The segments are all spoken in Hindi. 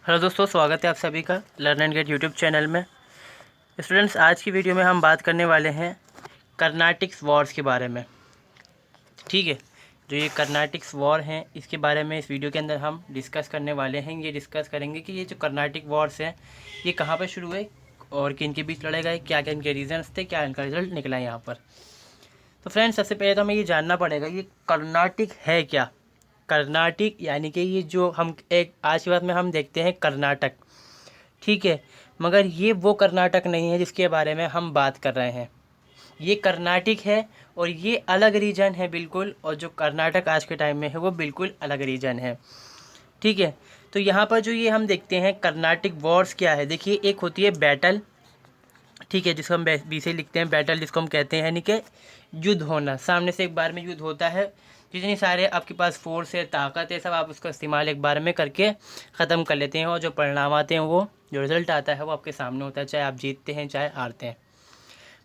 हेलो दोस्तों, स्वागत है आप सभी का learn and get YouTube channel में। स्टूडेंट्स, आज की वीडियो में हम बात करने वाले हैं कर्नाटिक वॉर्स के बारे में। ठीक है, जो ये कर्नाटिक वॉर हैं इसके बारे में इस वीडियो के अंदर हम डिस्कस करने वाले हैं। ये डिस्कस करेंगे कि ये जो कर्नाटिक वॉर्स हैं ये कहाँ पर शुरू हुए और किन के बीच लड़े गए, क्या क्या इनके रीजन्स थे, क्या इनका रिजल्ट निकला है यहाँ पर। तो फ्रेंड्स, सबसे पहले तो हमें ये जानना पड़ेगा ये कर्नाटिक है क्या। कर्नाटिक यानी कि ये जो हम एक आज की बात में हम देखते हैं कर्नाटक, ठीक है, मगर ये वो कर्नाटक नहीं है जिसके बारे में हम बात कर रहे हैं। ये कर्नाटक है और ये अलग रीजन है बिल्कुल, और जो कर्नाटक आज के टाइम में है वो बिल्कुल अलग रीजन है। ठीक है, तो यहाँ पर जो ये हम देखते हैं कर्नाटिक वॉर्स क्या है, देखिए एक होती है बैटल, ठीक है, जिसको हम बी से लिखते हैं बैटल, जिसको हम कहते हैं यानी कि युद्ध होना, सामने से एक बार में युद्ध होता है। जितनी सारे आपके पास फोर्स है, ताकत है, सब आप उसका इस्तेमाल एक बार में करके ख़त्म कर लेते हैं, और जो परिणाम आते हैं वो जो रिज़ल्ट आता है वो आपके सामने होता है, चाहे आप जीतते हैं चाहे हारते हैं।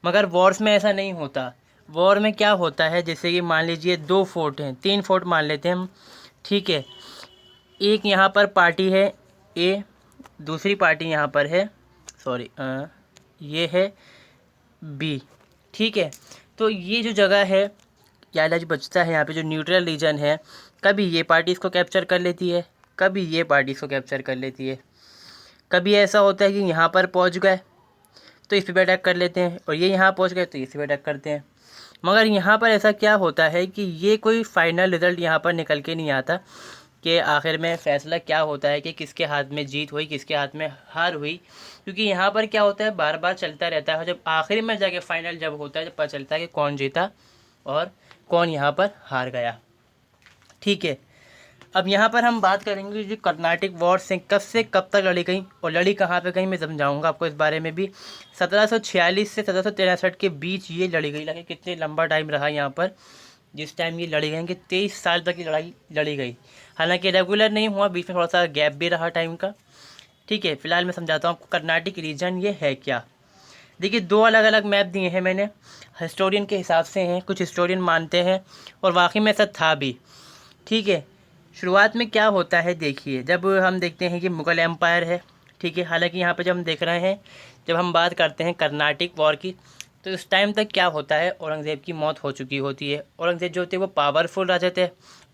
मगर वॉर्स में ऐसा नहीं होता। वॉर में क्या होता है, जैसे कि मान लीजिए 2 फोर्ट हैं, 3 फोर्ट मान लेते हैं हम, ठीक है। एक यहाँ पर पार्टी है ए, दूसरी पार्टी यहाँ पर है, सॉरी ये है बी, ठीक है। तो ये जो जगह है क्या जो बचता है यहाँ पे, जो न्यूट्रल रीजन है, कभी ये पार्टी इसको कैप्चर कर लेती है, कभी ये पार्टी इसको कैप्चर कर लेती है। कभी ऐसा होता है कि यहाँ पर पहुँच गए तो इस पर अटैक कर लेते हैं, और ये यहाँ पहुँच गए तो इस पर अटैक करते हैं। मगर यहाँ पर ऐसा क्या होता है कि ये कोई फाइनल रिज़ल्ट यहाँ पर निकल के नहीं आता कि आखिर में फ़ैसला क्या होता है कि किसके हाथ में जीत हुई, किसके हाथ में हार हुई। क्योंकि यहाँ पर क्या होता है, बार बार चलता रहता है, जब आखिर में जाके फाइनल जब होता है, जब पता चलता है कि कौन जीता और कौन यहाँ पर हार गया। ठीक है, अब यहाँ पर हम बात करेंगे जो कर्नाटिक वॉर से कब तक लड़ी गई और लड़ी कहाँ पे गई, मैं समझाऊंगा आपको इस बारे में भी। 1746 से 1763 के बीच ये लड़ी गई। लगे कितने लंबा टाइम रहा यहाँ पर, जिस टाइम ये लड़ी गई कि 23 साल तक ये लड़ाई लड़ी गई। हालांकि रेगुलर नहीं हुआ, बीच में थोड़ा सा गैप भी रहा टाइम का। ठीक है, फिलहाल मैं समझाता हूँ आपको कर्नाटिक रीजन ये है क्या। देखिए, 2 अलग अलग मैप दिए हैं मैंने, हिस्टोरियन के हिसाब से हैं, कुछ हिस्टोरियन मानते हैं और वाकई में ऐसा था भी। ठीक है, शुरुआत में क्या होता है, देखिए जब हम देखते हैं कि मुग़ल एम्पायर है, ठीक है। हालांकि यहाँ पे जब हम देख रहे हैं, जब हम बात करते हैं कर्नाटिक वॉर की, तो इस टाइम तक क्या होता है, औरंगज़ेब की मौत हो चुकी होती है। औरंगज़ेब जो थे वो पावरफुल राजा थे,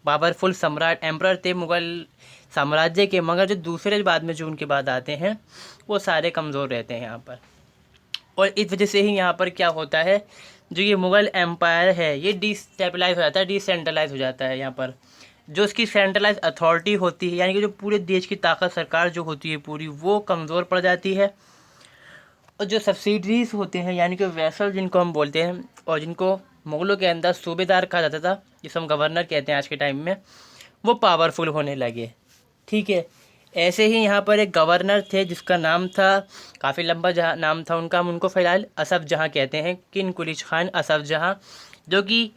पावरफुल सम्राट एम्परर थे मुग़ल साम्राज्य के, मगर जो दूसरे बाद में जो उनके बाद आते हैं वो सारे कमज़ोर रहते हैं यहाँ पर। और इस वजह से ही यहाँ पर क्या होता है, जो ये मुग़ल एम्पायर है ये डिस्टेबलाइज हो जाता है, डिसेंट्रलाइज हो जाता है। यहाँ पर जो इसकी सेंट्रलाइज अथॉरिटी होती है, यानी कि जो पूरे देश की ताकत सरकार जो होती है पूरी, वो कमज़ोर पड़ जाती है। और जो सब्सिडरीज होते हैं, यानी कि वैसल जिनको हम बोलते हैं, और जिनको मुग़लों के अंदर सूबेदार कहा जाता था, जिसे हम गवर्नर कहते हैं आज के टाइम में, वो पावरफुल होने लगे। ठीक है, ऐसे ही यहाँ पर एक गवर्नर थे जिसका नाम था, काफ़ी लंबा जहाँ नाम था उनका, हम उनको फ़िलहाल असफ़ जहाँ कहते हैं, किन कुली खान असफ़ जहाँ, जो कि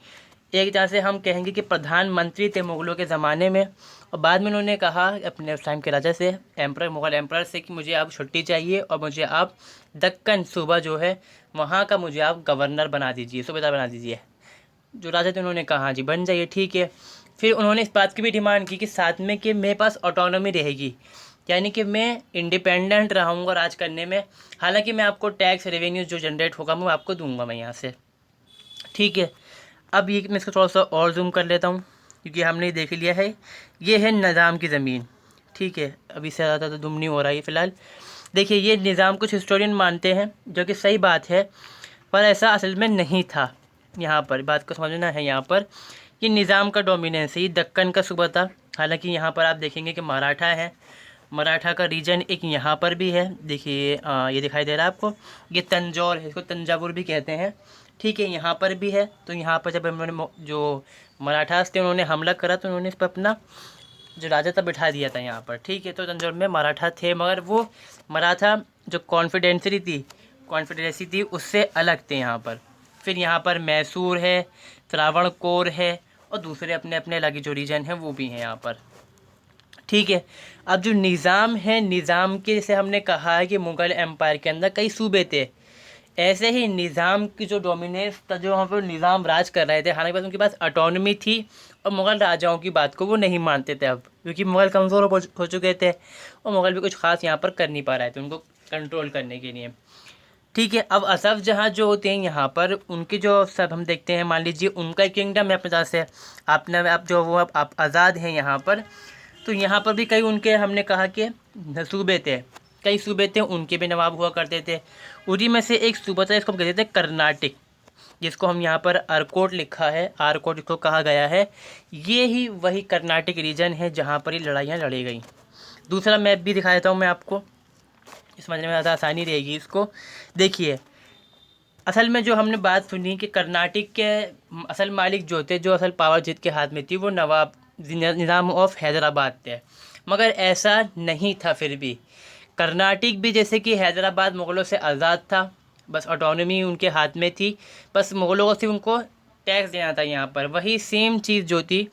एक तरह से हम कहेंगे कि प्रधानमंत्री थे मुग़लों के ज़माने में। और बाद में उन्होंने कहा अपने उस टाइम के राजा से, एम्परर, मुग़ल एम्परर से, कि मुझे आप छुट्टी चाहिए और मुझे आप दक्कन सूबा जो है वहाँ का मुझे आप गवर्नर बना दीजिए, सूबेदार बना दीजिए। जो राजा थे उन्होंने कहा जी बन जाइए, ठीक है। फिर उन्होंने इस बात की भी डिमांड की कि साथ में कि मेरे पास ऑटोनॉमी रहेगी, यानी कि मैं इंडिपेंडेंट रहूँगा राज करने में। हालांकि मैं आपको टैक्स रेवेन्यू जो जनरेट होगा मैं आपको दूंगा मैं यहाँ से, ठीक है। अब ये मैं इसको थोड़ा सा और जूम कर लेता हूँ, क्योंकि हमने देख लिया है ये है निज़ाम की ज़मीन, ठीक है। अभी से ज़्यादा तो जूम नहीं हो रहा है फ़िलहाल। देखिए, ये निज़ाम कुछ हिस्टोरियन मानते हैं, जो कि सही बात है, पर ऐसा असल में नहीं था। यहाँ पर बात को समझना है, यहाँ पर कि निज़ाम का डोमिनेंस है, ये दक्कन का सूबा था। हालांकि यहाँ पर आप देखेंगे कि मराठा है, मराठा का रीजन एक यहाँ पर भी है। देखिए ये दिखाई दे रहा है आपको, ये तंजौर है, इसको तंजावुर भी कहते हैं, ठीक है। यहाँ पर भी है। तो यहाँ पर जब उन्होंने जो मराठास थे उन्होंने हमला करा, तो उन्होंने इस पर अपना जो राजा था बिठा दिया था यहाँ पर, ठीक है। तो तंजौर में मराठा थे, मगर वो मराठा जो कॉन्फिडेंसी थी उससे अलग थे यहाँ पर। फिर यहाँ पर मैसूर है, त्रावणकोर है, और दूसरे अपने अपने अलग जो रीजन है वो भी हैं यहाँ पर, ठीक है। अब जो निज़ाम है, निज़ाम के जैसे हमने कहा है कि मुग़ल एम्पायर के अंदर कई सूबे थे, ऐसे ही निज़ाम की जो डोमिनेंस था, जो वहाँ पर निज़ाम राज कर रहे थे, हालांकि उनके पास ऑटोनॉमी थी और मुग़ल राजाओं की बात को वो नहीं मानते थे अब, क्योंकि मुग़ल कमज़ोर हो चुके थे और मुग़ल भी कुछ ख़ास यहाँ पर कर नहीं पा रहे थे उनको कंट्रोल करने के लिए। ठीक है, अब असफ़ जहाँ जो होते हैं यहाँ पर उनके जो सब हम देखते हैं, मान लीजिए उनका किंगडम है अपने पास से, अपने आप जो वो आप आज़ाद हैं यहाँ पर। तो यहाँ पर भी कई उनके हमने कहा कि सूबे थे, कई सूबे थे, उनके भी नवाब हुआ करते थे। उन्हीं में से एक सूबा था जिसको हम कहते थे कर्नाटक, जिसको हम यहाँ पर आरकोट लिखा है, आरकोट इसको कहा गया है। ये ही वही कर्नाटक रीजन है जहाँ पर ये लड़ाइयाँ लड़ी गई। दूसरा मैप भी दिखा देता हूँ मैं आपको, समझने में ज़्यादा आसानी रहेगी इसको। देखिए, असल में जो हमने बात सुनी कि कर्नाटक के असल मालिक जो थे, जो असल पावर जिनके हाथ में थी, वो नवाब निज़ाम ऑफ हैदराबाद थे। मगर ऐसा नहीं था। फिर भी कर्नाटक भी जैसे कि हैदराबाद मुग़लों से आज़ाद था, बस ऑटोनॉमी उनके हाथ में थी, बस मुग़लों को सिर्फ उनको टैक्स देना था यहाँ पर। वही सेम चीज़ जो थी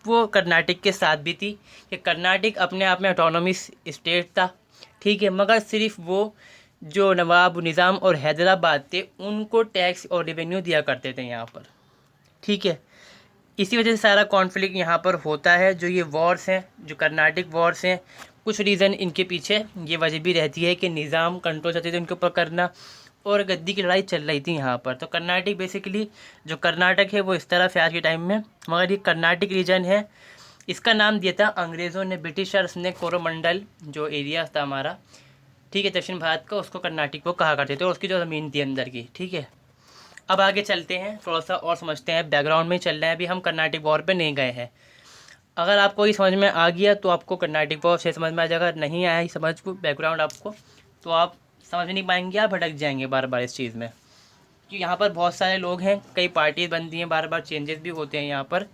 वो कर्नाटक के साथ भी थी कि कर्नाटक अपने आप में ऑटोनॉमी स्टेट था, ठीक है, मगर सिर्फ वो जो नवाब निज़ाम और हैदराबाद थे उनको टैक्स और रेवेन्यू दिया करते थे यहाँ पर, ठीक है। इसी वजह से सारा कॉन्फ्लिक्ट यहाँ पर होता है। जो ये वॉर्स हैं, जो कर्नाटक वॉर्स हैं, कुछ रीज़न इनके पीछे ये वजह भी रहती है कि निज़ाम कंट्रोल चाहते थे उनके ऊपर करना, और गद्दी की लड़ाई चल रही थी यहाँ पर। तो कर्नाटक बेसिकली जो कर्नाटक है वो इस तरफ है आज के टाइम में, मगर ये कर्नाटक रीजन है। इसका नाम दिया था अंग्रेज़ों ने, ब्रिटिशर्स ने, कोरोमंडल जो एरिया था हमारा, ठीक है, दक्षिण भारत का, उसको कर्नाटक को कहा करते थे, और उसकी जो ज़मीन थी अंदर की, ठीक है। अब आगे चलते हैं, थोड़ा सा और समझते हैं, बैकग्राउंड में चल रहे हैं, अभी हम कर्नाटक वॉर पे नहीं गए हैं। अगर आपको ये समझ में आ गया तो आपको कर्नाटक वॉर से समझ में आ जाएगा, नहीं आया ही समझ को बैकग्राउंड आपको, तो आप समझ नहीं पाएंगे, आप भटक जाएंगे बार बार इस चीज़ में, कि यहाँ पर बहुत सारे लोग हैं, कई पार्टीज बनती हैं, बार बार चेंजेस भी होते हैं यहाँ पर,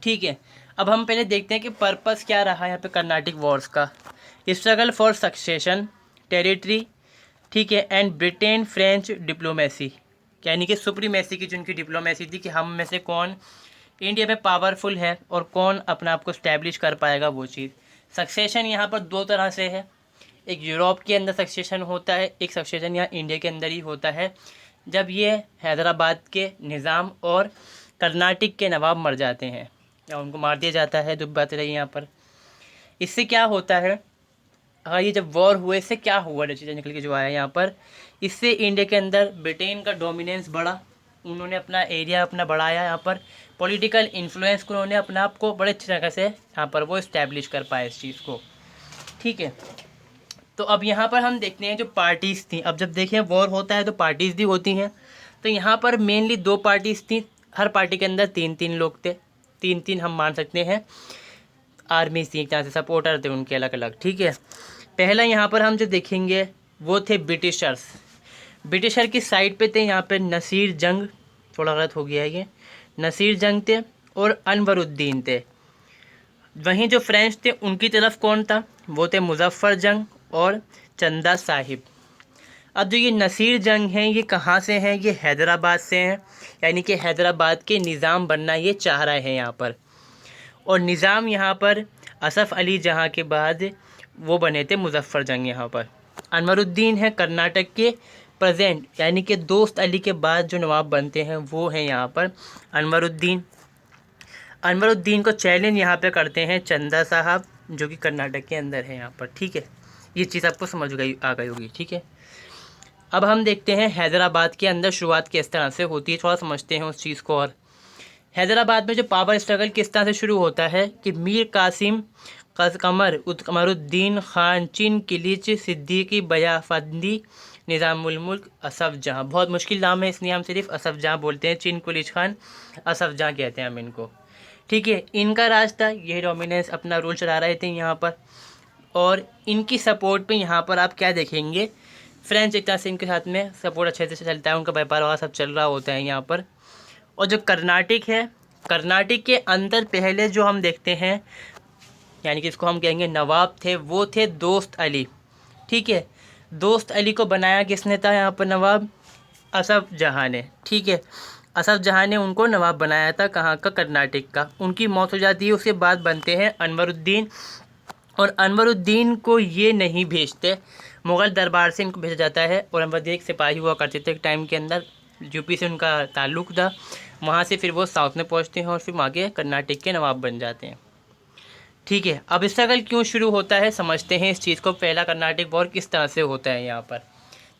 ठीक है। अब हम पहले देखते हैं कि पर्पस क्या रहा यहाँ पे कर्नाटक वॉर्स का। स्ट्रगल फॉर सक्सेशन, टेरिटरी, ठीक है, एंड ब्रिटेन फ्रेंच डिप्लोमेसी, यानी कि सुप्रीमेसी की जो उनकी डिप्लोमेसी थी कि हम में से कौन इंडिया में पावरफुल है और कौन अपने आप को स्टैब्लिश कर पाएगा, वो चीज़। सक्सेशन यहाँ पर दो तरह से है, एक यूरोप के अंदर सक्सेशन होता है, एक सक्सेशन यहाँ इंडिया के अंदर ही होता है। जब ये हैदराबाद के निज़ाम और कर्नाटक के नवाब मर जाते हैं या उनको मार दिया जाता है, दुख बात रही यहाँ पर। इससे क्या होता है, हाँ, ये जब वॉर हुए इससे क्या हुआ, चीज़ें निकल के जो आया यहाँ पर, इससे इंडिया के अंदर ब्रिटेन का डोमिनेंस बढ़ा, उन्होंने अपना एरिया अपना बढ़ाया, यहाँ पर पॉलिटिकल इन्फ्लुएंस को उन्होंने अपने आप को बड़े अच्छी तरह से यहाँ पर वो इस्टेब्लिश कर पाए इस चीज़ को, ठीक है। तो अब यहाँ पर हम देखते हैं जो पार्टीज़ थी, अब जब देखें वॉर होता है तो पार्टीज़ भी होती हैं, तो यहाँ पर मेनली दो पार्टीज़ थी, हर पार्टी के अंदर तीन तीन लोग थे, तीन तीन हम मान सकते हैं आर्मी थी, जहाँ से सपोर्टर थे उनके अलग अलग, ठीक है। पहला यहाँ पर हम जो देखेंगे वो थे ब्रिटिशर्स। ब्रिटिशर की साइड पे थे यहाँ पे नसीर जंग, थोड़ा गलत हो गया है ये, नसीर जंग थे और अनवरुद्दीन थे। वहीं जो फ्रेंच थे उनकी तरफ कौन था, वो थे मुजफ्फर जंग और चंदा साहिब। अब जो ये नसीर जंग हैं ये कहाँ से हैं, ये हैदराबाद से हैं, यानी कि हैदराबाद के निज़ाम बनना ये चाह रहे हैं यहाँ पर। और निज़ाम यहाँ पर असफ़ अली जहाँ के बाद वो बने थे मुजफ्फर जंग यहाँ पर। अनवरुद्दीन है कर्नाटक के प्रेजेंट, यानी कि दोस्त अली के बाद जो नवाब बनते हैं वो हैं यहाँ पर अनवरुद्दीन। अनवरुद्दीन को चैलेंज यहाँ पे करते हैं चंदा साहब, जो कि कर्नाटक के अंदर है यहाँ पर, ठीक है। ये चीज़ आपको समझ आ गई होगी, ठीक है। अब हम देखते हैं हैदराबाद के अंदर शुरुआत किस तरह से होती है, थोड़ा समझते हैं उस चीज़ को। और हैदराबाद में जो पावर स्ट्रगल किस तरह से शुरू होता है कि मीर कासिम कमरुद्दीन खान, चिन किलिच, सिद्दीकी, बयाफंदी, निज़ामुल मुल्क, असफ़ जहाँ, बहुत मुश्किल नाम है इसलिए हम सिर्फ असफ़ जहाँ बोलते हैं, चिन कुलिच खान, असफ़ जहाँ कहते हैं हम इनको, ठीक है। इनका राज था, ये डोमिनेंस अपना रूल चला रहे थे यहाँ पर। और इनकी सपोर्ट पे यहाँ पर आप क्या देखेंगे, फ्रेंच एक तरह से इनके साथ में सपोर्ट अच्छे से चलता है, उनका व्यापार वगैरह सब चल रहा होता है यहाँ पर। और जो कर्नाटक है, कर्नाटक के अंदर पहले जो हम देखते हैं, यानी कि इसको हम कहेंगे नवाब थे, वो थे दोस्त अली, ठीक है। दोस्त अली को बनाया किसने था यहाँ पर नवाब, असफ़ जहाँ ने, ठीक है। असफ़ जहाँ ने उनको नवाब बनाया था, कहाँ का, कर्नाटक का। उनकी मौत हो जाती है, उसके बाद बनते हैं अनवरुद्दीन। और अनवरुद्दीन को ये नहीं भेजते, मुग़ल दरबार से इनको भेजा जाता है। और अनवरुद्दीन एक सिपाही हुआ करते थे टाइम के अंदर, यूपी से उनका ताल्लुक़ था। वहाँ से फिर वो साउथ में पहुँचते हैं और फिर वहाँ के कर्नाटक के नवाब बन जाते हैं। ठीक है, अब स्ट्रगल क्यों शुरू होता है समझते हैं इस चीज़ को। पहला कर्नाटक वॉर किस तरह से होता है यहाँ पर,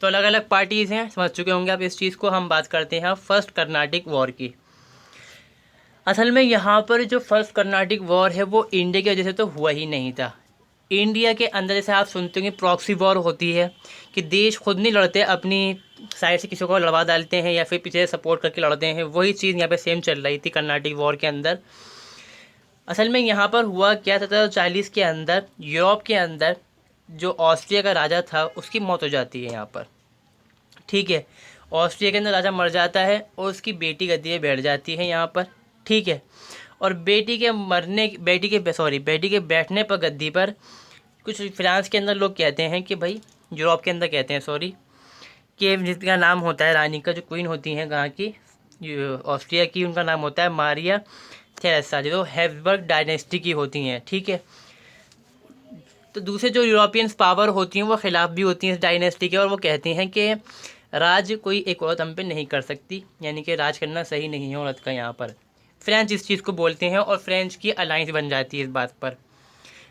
तो अलग अलग पार्टीज़ हैं, समझ चुके होंगे आप इस चीज़ को। हम बात करते हैं फर्स्ट कर्नाटक वॉर की। असल में यहाँ पर जो फर्स्ट कर्नाटक वॉर है वो इंडिया की वजह से तो हुआ ही नहीं था। इंडिया के अंदर जैसे आप सुनते होंगे प्रॉक्सी वॉर होती है कि देश खुद नहीं लड़ते, अपनी साइड से किसी को लड़वा डालते हैं या फिर पीछे सपोर्ट करके लड़ते हैं। वही चीज़ यहाँ पे सेम चल रही थी कर्नाटक वॉर के अंदर। असल में यहाँ पर हुआ क्या, 1740 के अंदर यूरोप के अंदर जो ऑस्ट्रिया का राजा था उसकी मौत हो जाती है यहाँ पर। ठीक है, ऑस्ट्रिया के अंदर राजा मर जाता है और उसकी बेटी गद्दी पे बैठ जाती है यहाँ पर। ठीक है, और बेटी के बैठने पर गद्दी पर कुछ फ्रांस के अंदर लोग कहते हैं कि भाई, यूरोप के अंदर कहते हैं सॉरी, कि जिसका नाम होता है रानी का, जो क्वीन होती हैं यहाँ की ऑस्ट्रिया की, उनका नाम होता है मारिया थेरेसा, जो हैब्सबर्ग डायनेस्टी की होती हैं। ठीक है, तो दूसरे जो यूरोपियंस पावर होती हैं वो ख़िलाफ़ भी होती हैं इस डायनेस्टी के, और वो कहती हैं कि राज कोई एक औरत हम पे नहीं कर सकती, यानी कि राज करना सही नहीं है औरत का यहाँ पर। फ्रेंच इस चीज़ को बोलते हैं और फ्रेंच की अलाइंस बन जाती है इस बात पर।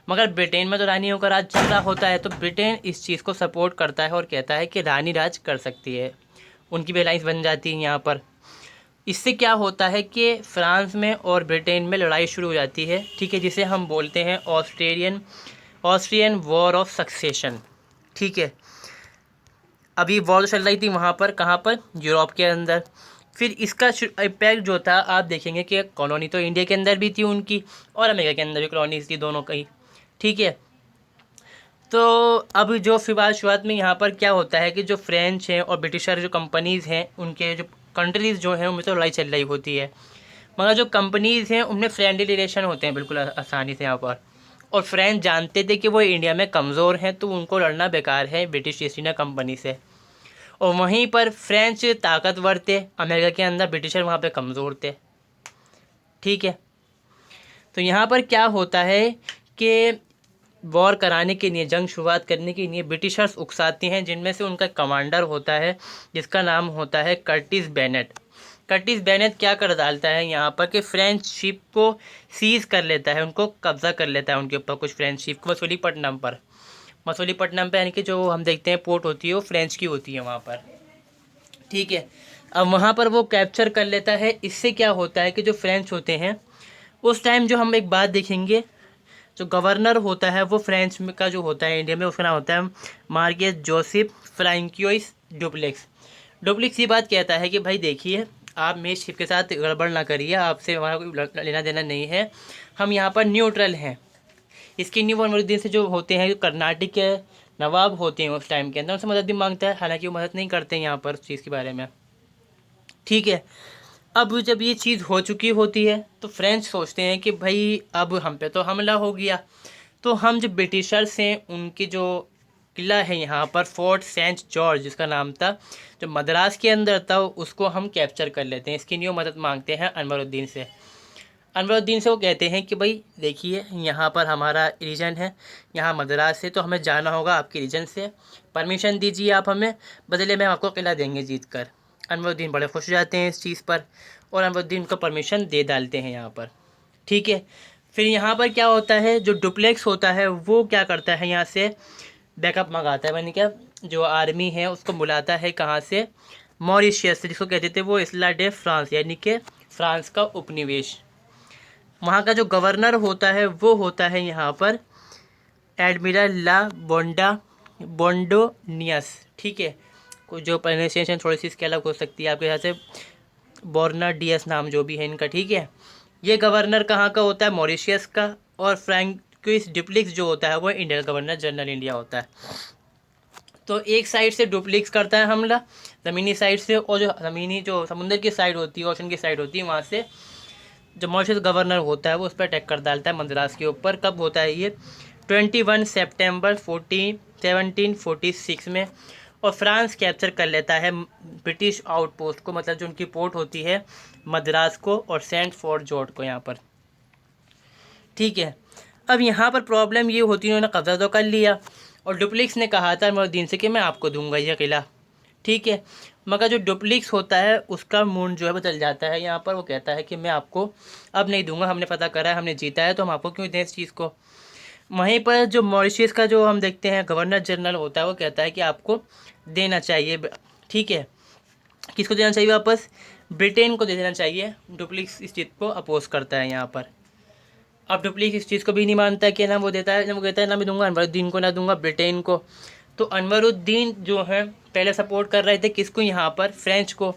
मगर ब्रिटेन में तो रानियों का राज चल रहा होता है, तो ब्रिटेन इस चीज़ को सपोर्ट करता है और कहता है कि रानी राज कर सकती है, उनकी भी अलाइंस बन जाती है यहाँ पर। इससे क्या होता है कि फ्रांस में और ब्रिटेन में लड़ाई शुरू हो जाती है। ठीक है, जिसे हम बोलते हैं ऑस्ट्रियन वॉर ऑफ सक्सेशन। ठीक है, अभी वॉर चल रही थी वहाँ पर, कहाँ पर, यूरोप के अंदर। फिर इसका इम्पैक्ट जो था आप देखेंगे कि कॉलोनी तो इंडिया के अंदर भी थी उनकी, और अमेरिका के अंदर भी कॉलोनीज थी, दोनों कहीं। ठीक है, तो अब जो फिर शुरुआत में यहाँ पर क्या होता है कि जो फ्रेंच हैं और ब्रिटिशर जो कंपनीज़ हैं, उनके जो कंट्रीज़ जो हैं उनमें तो लड़ाई चल रही होती है, मगर जो कंपनीज़ हैं उनमें फ्रेंडली रिलेशन होते हैं बिल्कुल आसानी से यहाँ पर। और फ्रेंच जानते थे कि वो इंडिया में कमज़ोर हैं, तो उनको लड़ना बेकार है ब्रिटिश ईस्ट इंडिया कंपनी से। और वहीं पर फ्रेंच ताकतवर थे अमेरिका के अंदर, ब्रिटिशर वहाँ पे कमज़ोर थे। ठीक है, तो यहाँ पर क्या होता है कि वॉर कराने के लिए, जंग शुरुआत करने के लिए ब्रिटिशर्स उकसाते हैं, जिनमें से उनका कमांडर होता है जिसका नाम होता है कर्टिस बेनेट। कर्टिस बेनेट क्या कर डालता है यहाँ पर कि फ्रेंच शिप को सीज़ कर लेता है, उनको कब्ज़ा कर लेता है उनके ऊपर, कुछ फ्रेंच शिप को मसूलीपट्टनम पर। मसूलीपट्टनम पे यानी कि जो हम देखते हैं पोर्ट होती है वो फ्रेंच की होती है वहाँ पर। ठीक है, अब वहाँ पर वो कैप्चर कर लेता है। इससे क्या होता है कि जो फ्रेंच होते हैं उस टाइम, जो हम एक बात देखेंगे, जो गवर्नर होता है वो फ्रेंच में का जो होता है इंडिया में, उसका नाम होता है मार्कियस जोसेफ फ्रैंकोइस डुप्लेक्स। डुप्लेक्स ये बात कहता है कि भाई देखिए, आप मेरे शिप के साथ गड़बड़ ना करिए, आपसे हमारा कोई लेना देना नहीं है, हम यहाँ पर न्यूट्रल हैं। इसके न्यू दिन से जो होते हैं, जो कर्नाटक के नवाब होते हैं उस टाइम के अंदर, उनसे मदद भी मांगता है, हालांकि वो मदद नहीं करते हैं यहाँ पर उस चीज़ के बारे में। ठीक है, अब जब ये चीज़ हो चुकी होती है तो फ्रेंच सोचते हैं कि भाई अब हम पे तो हमला हो गया, तो हम जो ब्रिटिशर्स हैं उनकी जो किला है यहाँ पर, फोर्ट सेंट जॉर्ज जिसका नाम था, जो मद्रास के अंदर था, उसको हम कैप्चर कर लेते हैं। इसकी न्यू मदद मांगते हैं अनवरुद्दीन से। अनवरुद्दीन से वो कहते हैं कि भाई देखिए, यहाँ पर हमारा रीजन है, यहाँ मद्रास से, तो हमें जाना होगा आपके रीजन से, परमिशन दीजिए आप हमें, बदले में हम आपको किला देंगे जीत कर। अनवरुद्दीन बड़े खुश हो जाते हैं इस चीज़ पर, और अनवरुद्दीन को परमिशन दे डालते हैं यहाँ पर। ठीक है, फिर यहाँ पर क्या होता है, जो डुप्लेक्स होता है वो क्या करता है, यहाँ से बैकअप मंगाता है, यानी क्या, जो आर्मी है उसको बुलाता है, कहाँ से, मॉरिशियस से, जिसको कहते थे वो इसला डे फ्रांस, यानी कि फ्रांस का उपनिवेश। वहाँ का जो गवर्नर होता है वो होता है यहाँ पर एडमिरल ला बोंडोनियस। ठीक है, कुछ जो प्रोनाउंसिएशन थोड़ी सी इसके अलग हो सकती है आपके यहाँ से, बोर्नाडियस नाम जो भी है इनका। ठीक है, ये गवर्नर कहाँ का होता है, मॉरिशियस का, और फ्रैंकोइस डुप्लेक्स जो होता है वो इंडिया का गवर्नर जनरल इंडिया होता है। तो एक साइड से डुप्लेक्स करता है हमला ज़मीनी साइड से, और जो ज़मीनी जो समुद्र की साइड होती है, ओशन की साइड होती है, वहाँ से जो मॉरिशस गवर्नर होता है वो उस पर अटैक कर डालता है मद्रास के ऊपर। कब होता है ये, 21 सितंबर 1746 में। और फ्रांस कैप्चर कर लेता है ब्रिटिश आउटपोस्ट को, मतलब जो उनकी पोर्ट होती है मद्रास को और सेंट फोर्ट जॉर्ज को यहाँ पर। ठीक है, अब यहाँ पर प्रॉब्लम ये होती है, उन्होंने कब्जा तो कर लिया, और डुप्लेक्स ने कहा था अनवरुद्दीन से कि मैं आपको दूंगा यह किला। ठीक है। मगर जो डुप्लिक्स होता है उसका मूड जो है बदल जाता है यहाँ पर। वो कहता है कि मैं आपको अब नहीं दूंगा, हमने पता करा है, हमने जीता है, तो हम आपको क्यों दें इस चीज़ को। वहीं पर जो मॉरिशस का जो हम देखते हैं गवर्नर जनरल होता है, वो कहता है कि आपको देना चाहिए। ठीक है, किसको देना चाहिए वापस? ब्रिटेन को दे देना चाहिए। डुप्लिक्स इस चीज़ को अपोज करता है यहाँ पर। अब डुप्लिक्स इस चीज़ को भी नहीं मानता कि ना वो देता है, ना वो कहता है ना मैं दूंगा अनवरुद्दीन को, ना दूंगा ब्रिटेन को। तो अनवरुद्दीन जो है पहले सपोर्ट कर रहे थे किसको यहाँ पर? फ्रेंच को।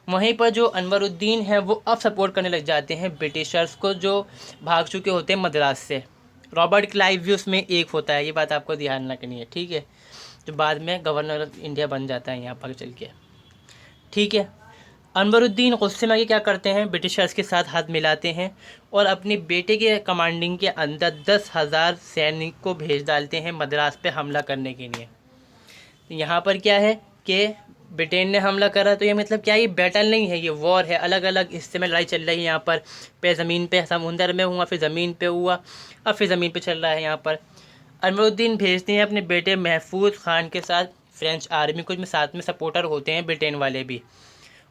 वहीं पर जो अनवरुद्दीन है वो अब सपोर्ट करने लग जाते हैं ब्रिटिशर्स को, जो भाग चुके होते हैं मद्रास से। रॉबर्ट क्लाइव भी उसमें एक होता है, ये बात आपको ध्यान रखनी है। ठीक है, जो बाद में गवर्नर ऑफ इंडिया बन जाता है यहाँ पर चल के। ठीक है, अनवरुद्दीन गुस्से में आके क्या करते हैं? ब्रिटिशर्स के साथ हाथ मिलाते हैं और अपने बेटे के कमांडिंग के अंदर 10,000 सैनिक को भेज डालते हैं मद्रास पे हमला करने के लिए। यहाँ पर क्या है कि ब्रिटेन ने हमला करा, तो ये मतलब क्या, ये बैटल नहीं है, ये वॉर है। अलग अलग हिस्से में लड़ाई चल रही है यहाँ पर। पे ज़मीन पे, समुंदर में हुआ, फिर ज़मीन पे हुआ, अब फिर ज़मीन पे चल रहा है यहाँ पर। अनवरुद्दीन भेजते हैं अपने बेटे महफूज खान के साथ फ्रेंच आर्मी को, में साथ में सपोर्टर होते हैं ब्रिटेन वाले भी।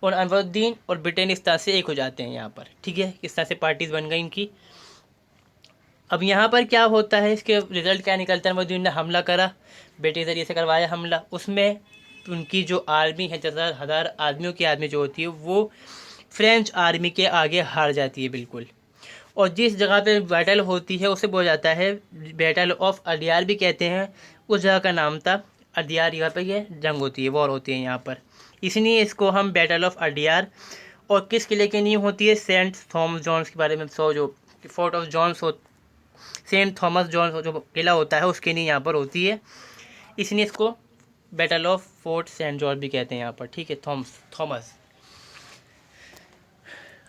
और अनवरुद्दीन और ब्रिटेन इस तरह से एक हो जाते हैं यहाँ पर। ठीक है, इस तरह से पार्टीज बन गई इनकी। अब यहाँ पर क्या होता है, इसके रिजल्ट क्या निकलता है? अनवरुद्दीन ने हमला करा, बेटे के ज़रिए से करवाया हमला। उसमें उनकी जो आर्मी है, 10,000 आदमियों की आर्मी जो होती है, वो फ्रेंच आर्मी के आगे हार जाती है बिल्कुल। और जिस जगह पे बैटल होती है उसे बोला जाता है बैटल ऑफ अडियार भी कहते हैं। उस जगह का नाम था अडियार, जगह पे ये जंग होती है, वॉर होती है यहाँ पर, इसलिए इसको हम बैटल ऑफ अडियार। और किस किले की नींव होती है? सेंट थॉमस जॉन्स के बारे में, जो फोर्ट ऑफ जॉन्स हो, सेंट थॉमस जॉन्स जो किला होता है उसकी नींव यहाँ पर होती है, इसलिए इसको battle of Fort Saint George भी कहते हैं यहाँ पर। ठीक है, थॉमस।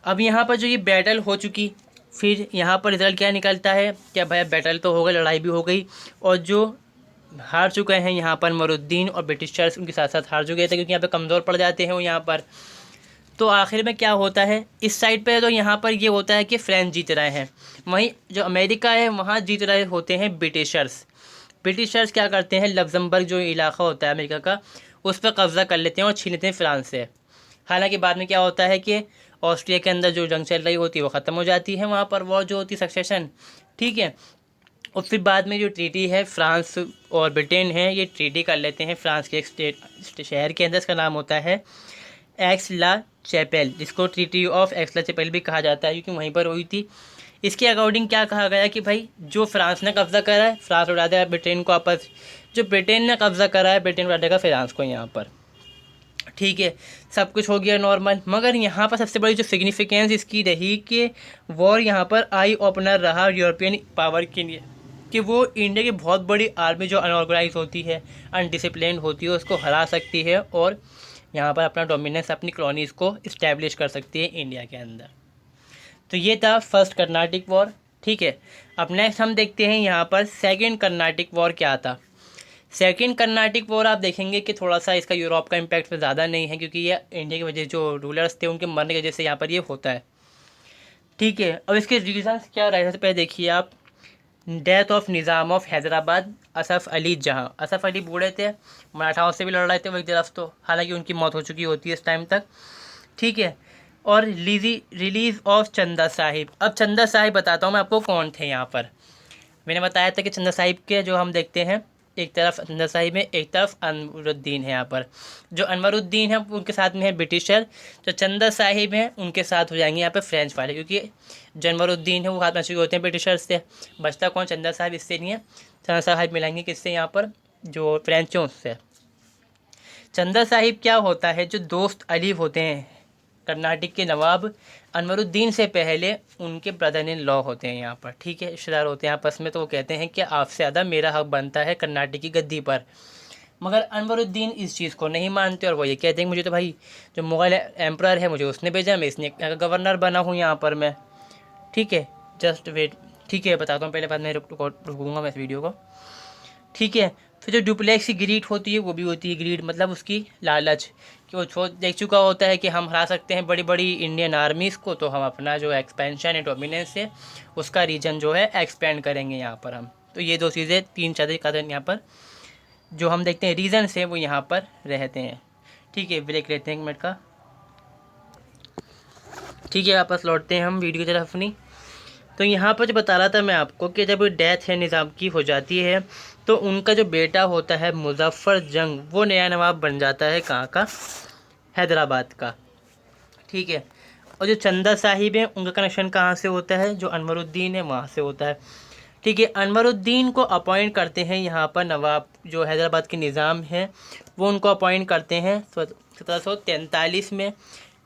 अब यहाँ पर जो ये बैटल हो चुकी, फिर यहाँ पर रिजल्ट क्या निकलता है? क्या भाई बैटल तो हो गई, लड़ाई भी हो गई, और जो हार चुके हैं यहाँ पर अनवरुद्दीन और ब्रिटिशर्स उनके साथ साथ हार चुके थे, क्योंकि यहाँ पे कमज़ोर पड़ जाते हैं वो यहाँ पर। तो आखिर में क्या होता है इस साइड पे? तो यहाँ पर ये होता है कि फ्रेंच जीत रहे हैं, वहीं जो अमेरिका है वहाँ जीत रहे होते हैं ब्रिटिशर्स। ब्रिटिशर्स क्या करते हैं? लग्जमबर्ग जो इलाका होता है अमेरिका का, उस पर कब्ज़ा कर लेते हैं और छीन लेते हैं फ्रांस से। हालांकि बाद में क्या होता है कि ऑस्ट्रिया के अंदर जो जंग चल रही होती है वो ख़त्म हो जाती है, वहाँ पर वॉर जो होती है, सक्सेशन। ठीक है, और फिर बाद में जो ट्रीटी है फ्रांस और ब्रिटेन है, ये ट्रीटी कर लेते हैं फ्रांस के एक शहर के अंदर। इसका नाम होता है एक्स ला चैपेल, जिसको treaty of Aix la Chapelle भी कहा जाता है, क्योंकि वहीं पर हुई थी। इसके अकॉर्डिंग क्या कहा गया कि भाई जो फ्रांस ने कब्ज़ा करा है, फ्रांस उड़ा देगा ब्रिटेन को आपस, जो ब्रिटेन ने कब्ज़ा करा है ब्रिटेन उड़ा देगा फ्रांस को यहाँ पर। ठीक है, सब कुछ हो गया नॉर्मल। मगर यहाँ पर सबसे बड़ी जो सिग्निफिकेंस इसकी रही कि वॉर यहाँ पर आई ओपनर रहा यूरोपियन पावर के लिए, कि वो इंडिया की बहुत बड़ी आर्मी जो अनऑर्गेनाइज होती है, अनडिसिप्लिन होती है, उसको हरा सकती है और यहाँ पर अपना डोमिनेंस, अपनी कॉलोनीज़ को इस्टेब्लिश कर सकती है इंडिया के अंदर। तो ये था फर्स्ट कर्नाटिक वॉर। ठीक है, अब नेक्स्ट हम देखते हैं यहाँ पर सेकेंड कर्नाटिक वॉर क्या था। सेकेंड कर्नाटिक वॉर आप देखेंगे कि थोड़ा सा इसका यूरोप का इम्पैक्ट ज़्यादा नहीं है, क्योंकि ये इंडिया की वजह जो रूलर्स थे उनके मरने की वजह से यहाँ पर ये होता है। ठीक है, अब इसके रीजंस क्या रहे? सबसे पहले देखिए आप, death of Nizam of Hyderabad, Asaf Ali Jah. Asaf Ali बूढ़े थे, मराठाओं से भी लड़ रहे थे वो एक तरफ, तो हालांकि उनकी मौत हो चुकी होती है इस टाइम तक। ठीक है, और रिलीज़ ऑफ चंदा साहिब। अब चंदा साहिब बताता हूँ मैं आपको कौन थे यहाँ पर। मैंने बताया था कि चंदा साहिब के जो हम देखते हैं, एक तरफ चंदा साहिब है, एक तरफ अनवरुद्दीन है यहाँ पर। जो अनवरुद्दीन है उनके साथ में है ब्रिटिशर, जो चंदा साहिब हैं उनके साथ हो जाएंगे यहाँ पर फ्रेंच वाले, क्योंकि जो अनवरुद्दीन है वो हाथ में चुके होते हैं ब्रिटिशर्स से। बचता कौन? चंदा साहिब, इससे नहीं है। चंदा साहिब मिलाएंगे किससे यहाँ पर? जो फ्रेंचों से। चंदा साहिब क्या होता है, जो दोस्त अली होते हैं कर्नाटक के नवाब अनवरुद्दीन से पहले, उनके ब्रदर इन लॉ होते हैं यहाँ पर। ठीक है, रिश्तेदार होते हैं आपस में, तो वो कहते हैं कि आपसे ज़्यादा मेरा हक बनता है कर्नाटक की गद्दी पर। मगर अनवरुद्दीन इस चीज़ को नहीं मानते और वो ये कहते हैं मुझे तो भाई जो मुग़ल एम्परर है मुझे उसने भेजा, मैं इसने गवर्नर बना हूँ यहाँ पर मैं। ठीक है, जस्ट वेट। ठीक है, बताता हूँ पहले, बाद में रुकूँगा मैं इस वीडियो को। ठीक है, फिर जो डुप्लेक्स की ग्रीड होती है वो भी होती है, ग्रीड मतलब उसकी लालच, कि वो देख चुका होता है कि हम हरा सकते हैं बड़ी बड़ी इंडियन आर्मीज़ को, तो हम अपना जो एक्सपेंशन है, डोमिनेंस है, उसका रीजन जो है एक्सपेंड करेंगे यहाँ पर हम। तो ये दो चीज़ें, तीन चार कारण यहाँ पर जो हम देखते हैं रीजन से वो यहाँ पर रहते हैं। ठीक है, ब्रेक लेते हैं 1 मिनट का। ठीक है, वापस लौटते हैं हम वीडियो की तरफ अपनी। तो यहाँ पर जो बता रहा था मैं आपको कि जब डेथ है निज़ाम की हो जाती है तो उनका जो बेटा होता है मुजफ्फर जंग, वो नया नवाब बन जाता है। कहाँ का? हैदराबाद का। ठीक है। और जो चंदा साहिब हैं उनका कनेक्शन कहाँ से होता है? जो अनवरुद्दीन है वहाँ से होता है। ठीक है। अनवरुद्दीन को अपॉइंट करते हैं यहाँ पर नवाब, जो हैदराबाद के निज़ाम हैं वो उनको अपॉइंट करते हैं 1743 में।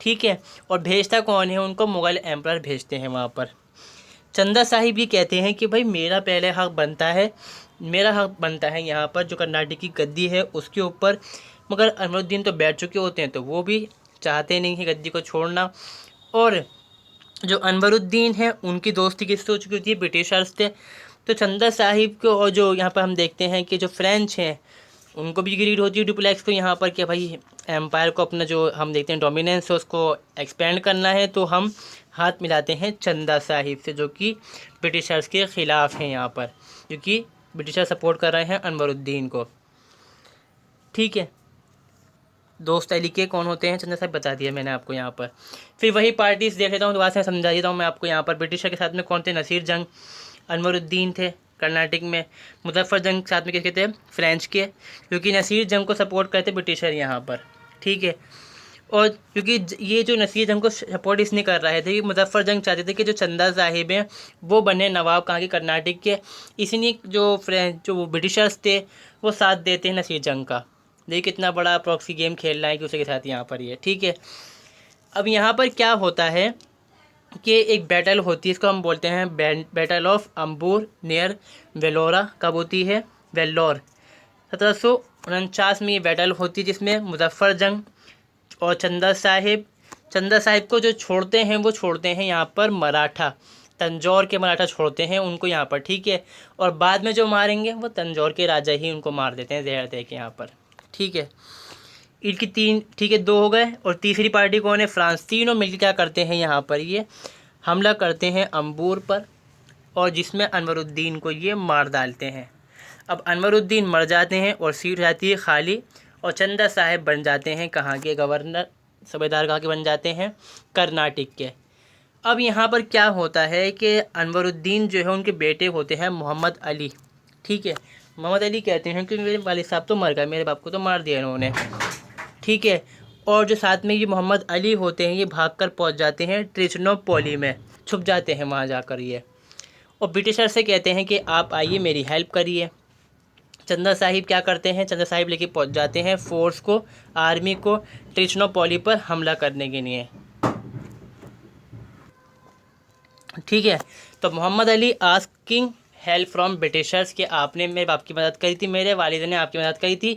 ठीक है। और भेजता कौन है उनको? मुग़ल एम्परर भेजते हैं वहाँ पर। चंदा साहिब ये कहते हैं कि भाई मेरा पहले हक बनता है, मेरा हक बनता है यहाँ पर जो कर्नाटक की गद्दी है उसके ऊपर। मगर अनवरुद्दीन तो बैठ चुके होते हैं तो वो भी चाहते नहीं है गद्दी को छोड़ना। और जो अनवरुद्दीन है उनकी दोस्ती किससे हो चुकी होती है? ब्रिटिशर्स थे। तो चंदा साहिब को, और जो यहाँ पर हम देखते हैं कि जो फ्रेंच हैं उनको भी गिरीड होती है डुप्लेक्स को यहाँ पर कि भाई एम्पायर को अपना जो हम देखते हैं डोमिनेंस है उसको एक्सपेंड करना है, तो हम हाथ मिलाते हैं चंदा साहिब से जो कि ब्रिटिशर्स के ख़िलाफ़ हैं यहाँ पर, क्योंकि ब्रिटिशर सपोर्ट कर रहे हैं अनवरुद्दीन को। ठीक है। दोस्त अली के कौन होते हैं? चंदा साहिब बता दिया मैंने आपको यहाँ पर। फिर वही पार्टीज देख लेता हूँ, दोबारा से समझा देता हूँ मैं आपको यहाँ पर। ब्रिटिशर के साथ में कौन थे? नसीर जंग, अनवरुद्दीन थे कर्नाटक में। मुजफ्फर जंग साथ में किसके थे? फ्रेंच के, क्योंकि नसीर जंग को सपोर्ट करते ब्रिटिशर यहाँ पर। ठीक है। और क्योंकि ये जो नसीर जंग को सपोर्ट इसने कर रहे थे कि मुजफ्फर जंग चाहते थे कि जो चंदा साहिब हैं वो बने नवाब कहाँ के? कर्नाटक के। इसलिए जो ब्रिटिशर्स थे वो साथ देते हैं नसीर जंग का। देखिए कितना बड़ा प्रॉक्सी गेम खेल रहा है कि उसके साथ यहाँ पर ये। ठीक है। अब यहाँ पर क्या होता है कि एक बैटल होती है, इसको हम बोलते हैं बैटल ऑफ अम्बूर नियर वेलोरा। कब होती है? वेल्लोर। 1749 में ये बैटल होती है जिसमें मुजफ्फर जंग और चंदा साहिब को जो छोड़ते हैं वो छोड़ते हैं यहाँ पर मराठा, तंजौर के मराठा छोड़ते हैं उनको यहाँ पर। ठीक है। और बाद में जो मारेंगे वो तंजौर के राजा ही उनको मार देते हैं जहर दे के यहाँ पर। ठीक है। इनकी 3, ठीक है 2 हो गए। और तीसरी पार्टी कौन है? फ्रांस। तीनों मिलकर क्या करते हैं यहाँ पर? ये हमला करते हैं अम्बूर पर, और जिसमें अनवरुद्दीन को ये मार डालते हैं। अब अनवरुद्दीन मर जाते हैं और सीट जाती है खाली, और चंदा साहिब बन जाते हैं कहाँ के? गवर्नर, सूबेदार कहाँ के बन जाते हैं? कर्नाटक के। अब यहाँ पर क्या होता है कि अनवरुद्दीन जो है उनके बेटे होते हैं मोहम्मद अली। ठीक है। मोहम्मद अली कहते हैं कि मेरे वालिद साहब तो मर गए, मेरे बाप को तो मार दिया इन्होंने। ठीक है। और जो साथ में ये मोहम्मद अली होते हैं ये भागकर पहुंच जाते हैं ट्रिचनोपोली में, छुप जाते हैं वहां जाकर ये। और ब्रिटिशर से कहते हैं कि आप आइए मेरी हेल्प करिए। चंदा साहिब क्या करते हैं? चंदा साहिब लेके पहुंच जाते हैं फोर्स को, आर्मी को, ट्रिचनोपोली पर हमला करने के लिए। ठीक है। तो Mohammed Ali asking help from Britishers कि आपने मेरे बाप की मदद करी थी, मेरे वालिद ने आपकी मदद करी थी,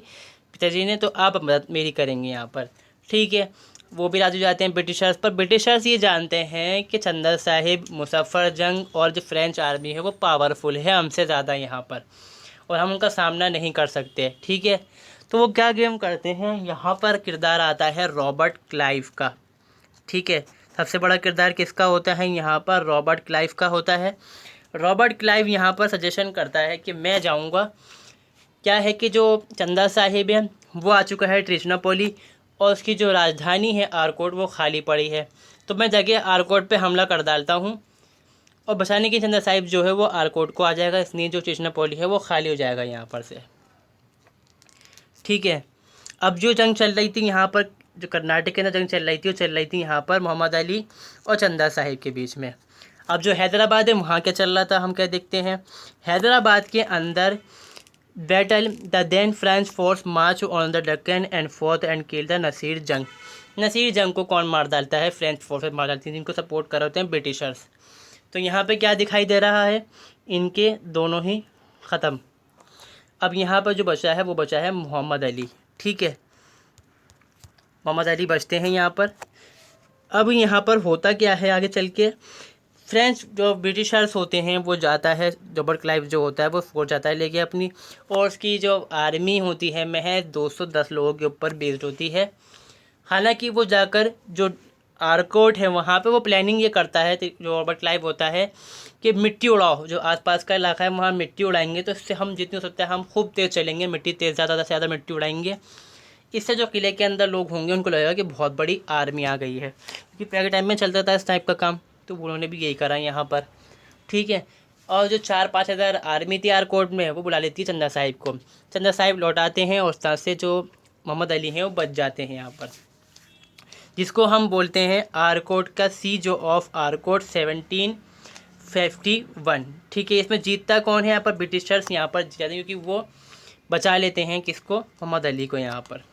पिताजी ने, तो आप मदद मेरी करेंगे यहाँ पर। ठीक है। वो भी राजी हो जाते हैं ब्रिटिशर्स पर। ब्रिटिशर्स ये जानते हैं कि चंदा साहिब, मुजफ्फर जंग और जो फ्रेंच आर्मी है वो पावरफुल है हमसे ज़्यादा यहाँ पर, और हम उनका सामना नहीं कर सकते। ठीक है। तो वो क्या गेम करते हैं? यहाँ पर किरदार आता है रॉबर्ट क्लाइव का। ठीक है। सबसे बड़ा किरदार किसका होता है यहाँ पर? रॉबर्ट क्लाइव का होता है। रॉबर्ट क्लाइव यहाँ पर सजेशन करता है कि मैं जाऊँगा। क्या है कि जो चंदा साहिब है वो आ चुका है ट्रिचनोपोली, और उसकी जो राजधानी है आरकोट वो खाली पड़ी है, तो मैं जाके आरकोट पे हमला कर डालता हूँ, और बचाने की चंदा साहिब जो है वो आरकोट को आ जाएगा, इसलिए जो ट्रिचनोपोली है वो खाली हो जाएगा यहाँ पर से। ठीक है। अब जो जंग चल रही थी यहाँ पर, जो कर्नाटक के अंदर जंग चल रही थी, वो चल रही थी यहाँ पर मोहम्मद अली और चंदा साहिब के बीच में। अब जो हैदराबाद है वहाँ क्या चल रहा था हम क्या देखते हैं। हैदराबाद के अंदर battle the then French force march on the Deccan and forth and kill the Nasir Jung. Nasir जंग को कौन मार डालता है? फ्रेंच फोर्सेस मार डालती हैं, जिनको सपोर्ट कर रहे होते हैं ब्रिटिशर्स। तो यहाँ पे क्या दिखाई दे रहा है? इनके दोनों ही ख़त्म। अब यहाँ पर जो बचा है वो बचा है मोहम्मद अली। ठीक है। मोहम्मद अली बचते हैं यहाँ पर। अब यहाँ पर होता क्या है आगे चल के? फ्रेंच जो ब्रिटिशर्स होते हैं वो जाता है, रॉबर्ट क्लाइव जो होता है वो फोर्स जाता है लेके अपनी, और उसकी जो आर्मी होती है महज 210 लोगों के ऊपर बेस्ड होती है। हालांकि वो जाकर जो आरकोट है वहाँ पे वो प्लानिंग ये करता है, जो रॉबर्ट क्लाइव होता है, कि मिट्टी उड़ाओ, जो आसपास का इलाका है वहाँ मिट्टी उड़ाएंगे तो इससे हम जितनी हो सकता है हम खूब तेज़ चलेंगे, मिट्टी तेज़ ज़्यादा से ज़्यादा मिट्टी उड़ाएंगे। इससे जो किले के अंदर लोग होंगे उनको लगेगा कि बहुत बड़ी आर्मी आ गई है, क्योंकि पहले टाइम में चलता था इस टाइप का काम, तो उन्होंने भी यही करा यहाँ पर। ठीक है। और जो 4-5 हज़ार आर्मी थी आरकोट में, वो बुला लेती है चंदा साहिब को। चंदा साहिब लौटाते हैं और उस तरह से जो मोहम्मद अली हैं वो बच जाते हैं यहाँ पर, जिसको हम बोलते हैं आरकोट का सीज ऑफ आरकोट 1751। ठीक है। इसमें जीतता कौन है यहाँ पर? ब्रिटिशर्स यहाँ पर जीते हैं, क्योंकि वो बचा लेते हैं किसको? मोहम्मद अली को यहाँ पर।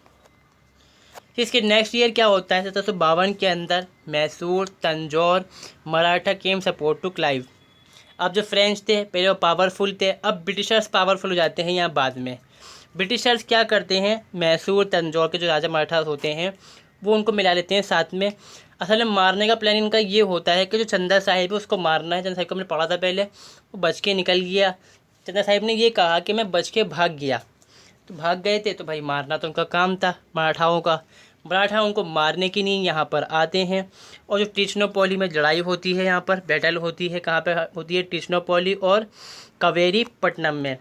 इसके नेक्स्ट ईयर क्या होता है? 1752 के अंदर मैसूर, तंजौर, मराठा केम सपोर्ट टू क्लाइव। अब जो फ्रेंच थे पहले वो पावरफुल थे, अब ब्रिटिशर्स पावरफुल हो जाते हैं यहाँ बाद में। ब्रिटिशर्स क्या करते हैं? मैसूर, तंजौर के जो राजा मराठा होते हैं वो उनको मिला लेते हैं साथ में। असल में मारने का प्लान इनका ये होता है कि जो चंदा साहिब है उसको मारना है। चंदा साहिब को हमने पढ़ा था पहले, वो बच के निकल गया। चंदा साहिब ने ये कहा कि मैं बच के भाग गया, तो भाग गए थे तो भाई मारना तो उनका काम था मराठाओं का। मराठा उनको मारने के लिए यहाँ पर आते हैं, और जो टिचनोपोली में लड़ाई होती है, यहाँ पर बैटल होती है, कहाँ पे होती है? टिचनोपोली और कावेरी पट्टनम में,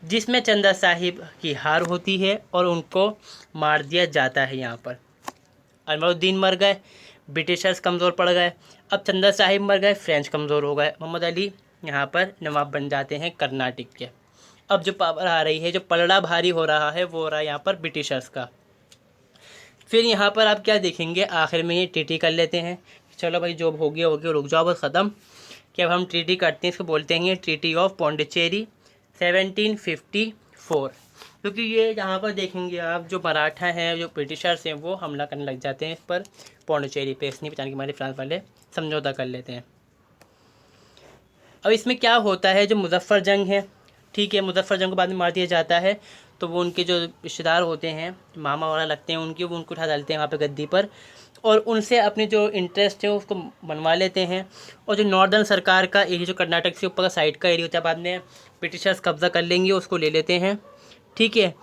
जिसमें चंदा साहिब की हार होती है और उनको मार दिया जाता है यहाँ पर। अनवरुद्दीन मर गए, ब्रिटिशर्स कमज़ोर पड़ गए, अब चंदा साहिब मर गए, फ्रेंच कमज़ोर हो गए, मोहम्मद अली यहाँ पर नवाब बन जाते हैं कर्नाटक के। अब जो पावर आ रही है, जो पलड़ा भारी हो रहा है, वो हो रहा है यहाँ पर ब्रिटिशर्स का। फिर यहाँ पर आप क्या देखेंगे? आखिर में ये ट्रीटी कर लेते हैं, चलो भाई जो हो गया रुक जाओ बस ख़त्म, कि अब हम ट्रीटी करते हैं। इसको बोलते हैं ट्रीटी ऑफ पौंडीचेरी 1754। क्योंकि ये यहाँ पर देखेंगे आप, जो मराठा हैं, जो ब्रिटिशर्स हैं, वो हमला करने लग जाते हैं इस पर पौंडीचेरी पे। इसलिए बचाने के हमारे फ्रांस वाले समझौता कर लेते हैं। अब इसमें क्या होता है? जो मुजफ्फ़र जंग है, ठीक है, मुजफ्फ़र जंग को बाद में मार दिया जाता है, तो वो उनके जो रिश्तेदार होते हैं, मामा वगैरह लगते हैं उनके, वो उनको उठा डालते हैं वहाँ पे गद्दी पर, और उनसे अपने जो इंटरेस्ट है उसको बनवा लेते हैं। और जो नॉर्दर्न सरकार का एरिया, जो कर्नाटक से ऊपर का साइड का एरिया होता है, बाद में ब्रिटिशर्स कब्ज़ा कर लेंगे, उसको ले लेते हैं। ठीक है।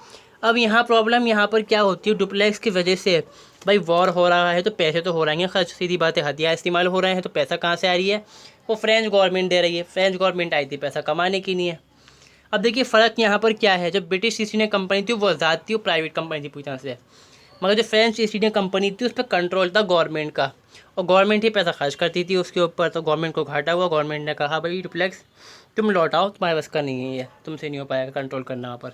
अब यहाँ प्रॉब्लम यहाँ पर क्या होती है? डुप्लेक्स की वजह से भाई वॉर हो रहा है तो पैसे तो हो रहे हैं खर्च, सीधी बात है, हथियार इस्तेमाल हो रहे हैं, तो पैसा कहाँ से आ रही है? वो फ्रेंच गवर्नमेंट दे रही है। फ्रेंच गवर्नमेंट आई थी पैसा कमाने की नहीं है। अब देखिए फ़र्क यहाँ पर क्या है? जो ब्रिटिश ईस्ट इंडिया कंपनी थी वो आज़ाद थी, वो प्राइवेट कंपनी थी पूरी तरह से, मगर जो फ्रेंच ईस्ट इंडिया कंपनी थी उस पर कंट्रोल था गवर्नमेंट का, और गवर्नमेंट ही पैसा खर्च करती थी उसके ऊपर। तो गवर्नमेंट को घाटा हुआ, गवर्नमेंट ने कहा भाई डुप्लेक्स तुम लौटाओ, तुम्हारे बस का नहीं है, ये तुमसे नहीं हो पाएगा कंट्रोल करना वहाँ पर।